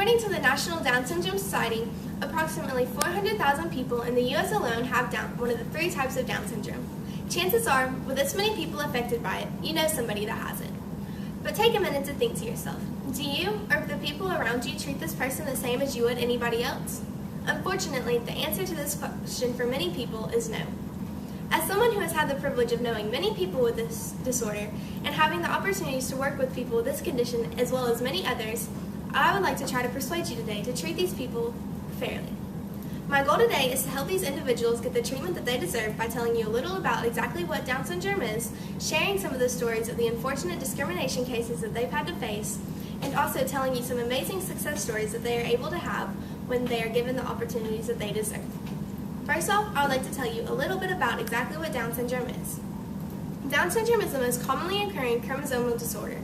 According to the National Down Syndrome Society, approximately 400,000 people in the U.S. alone have one of the 3 types of Down syndrome. Chances are, with this many people affected by it, you know somebody that has it. But take a minute to think to yourself, do you or the people around you treat this person the same as you would anybody else? Unfortunately, the answer to this question for many people is no. As someone who has had the privilege of knowing many people with this disorder and having the opportunities to work with people with this condition as well as many others, I would like to try to persuade you today to treat these people fairly. My goal today is to help these individuals get the treatment that they deserve by telling you a little about exactly what Down syndrome is, sharing some of the stories of the unfortunate discrimination cases that they've had to face, and also telling you some amazing success stories that they are able to have when they are given the opportunities that they deserve. First off, I would like to tell you a little bit about exactly what Down syndrome is. Down syndrome is the most commonly occurring chromosomal disorder.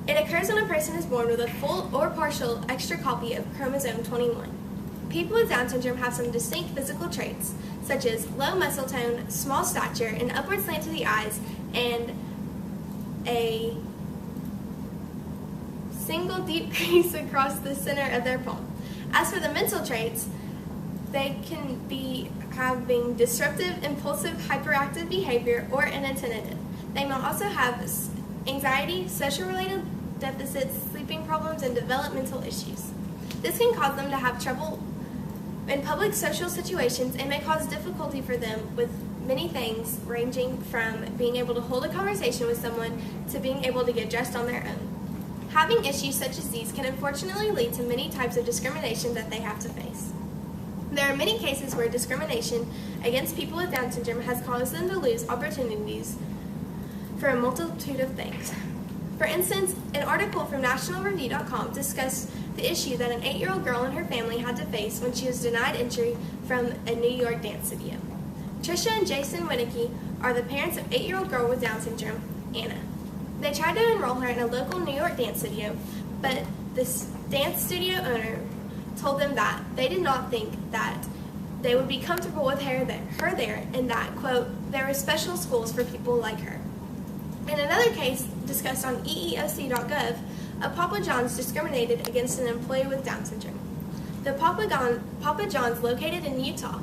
It occurs when a person is born with a full or partial extra copy of chromosome 21. People with Down syndrome have some distinct physical traits, such as low muscle tone, small stature, an upward slant to the eyes, and a single deep crease across the center of their palm. As for the mental traits, they can be having disruptive, impulsive, hyperactive behavior or inattentive. They may also have anxiety, social-related deficits, sleeping problems, and developmental issues. This can cause them to have trouble in public social situations and may cause difficulty for them with many things, ranging from being able to hold a conversation with someone to being able to get dressed on their own. Having issues such as these can unfortunately lead to many types of discrimination that they have to face. There are many cases where discrimination against people with Down syndrome has caused them to lose opportunities for a multitude of things. For instance, an article from nationalreview.com discussed the issue that an 8-year-old girl and her family had to face when she was denied entry from a New York dance studio. Trisha and Jason Winnicky are the parents of 8-year-old girl with Down syndrome, Anna. They tried to enroll her in a local New York dance studio, but this dance studio owner told them that they did not think that they would be comfortable with her there, and that, quote, there were special schools for people like her. In another case discussed on EEOC.gov, a Papa John's discriminated against an employee with Down syndrome. The Papa John's, located in Utah,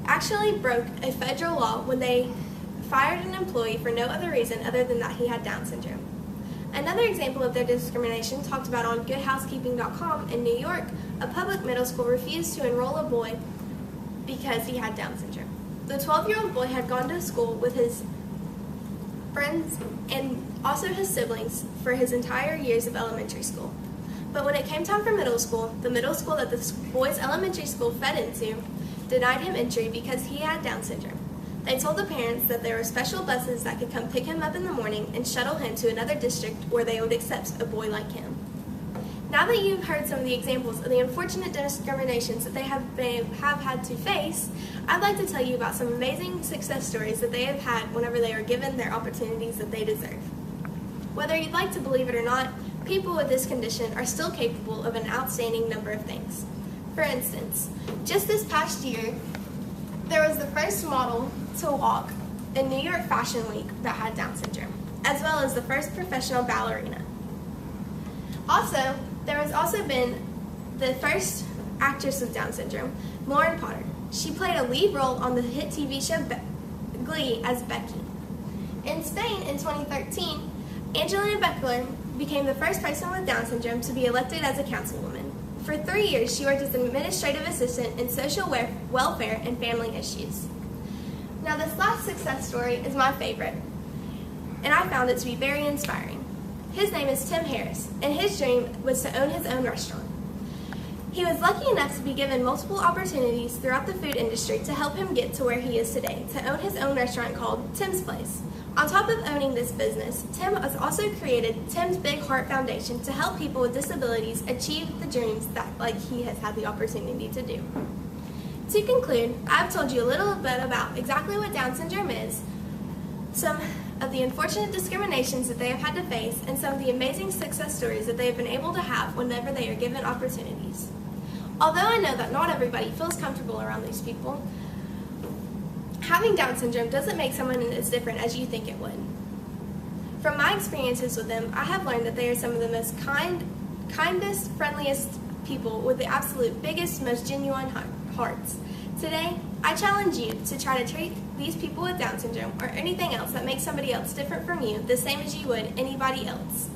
actually broke a federal law when they fired an employee for no other reason other than that he had Down syndrome. Another example of their discrimination, talked about on GoodHousekeeping.com in New York, a public middle school refused to enroll a boy because he had Down syndrome. The 12-year-old boy had gone to school with his friends and also his siblings for his entire years of elementary school. But when it came time for middle school, the middle school that the boy's elementary school fed into denied him entry because he had Down syndrome. They told the parents that there were special buses that could come pick him up in the morning and shuttle him to another district where they would accept a boy like him. Now that you've heard some of the examples of the unfortunate discriminations that they have had to face, I'd like to tell you about some amazing success stories that they have had whenever they are given their opportunities that they deserve. Whether you'd like to believe it or not, people with this condition are still capable of an outstanding number of things. For instance, just this past year, there was the first model to walk in New York Fashion Week that had Down syndrome, as well as the first professional ballerina. Also, there has also been the first actress with Down syndrome, Lauren Potter. She played a lead role on the hit TV show Glee as Becky. In Spain in 2013, Angelina Beckler became the first person with Down syndrome to be elected as a councilwoman. For 3 years, she worked as an administrative assistant in social welfare and family issues. Now, this last success story is my favorite, and I found it to be very inspiring. His name is Tim Harris, and his dream was to own his own restaurant. He was lucky enough to be given multiple opportunities throughout the food industry to help him get to where he is today, to own his own restaurant called Tim's Place. On top of owning this business, Tim has also created Tim's Big Heart Foundation to help people with disabilities achieve the dreams that he has had the opportunity to do. To conclude, I've told you a little bit about exactly what Down syndrome is, some of the unfortunate discriminations that they have had to face, and some of the amazing success stories that they have been able to have whenever they are given opportunities. Although I know that not everybody feels comfortable around these people, having Down syndrome doesn't make someone as different as you think it would. From my experiences with them, I have learned that they are some of the most kind, kindest, friendliest people with the absolute biggest, most genuine hearts. Today, I challenge you to try to treat these people with Down syndrome or anything else that makes somebody else different from you the same as you would anybody else.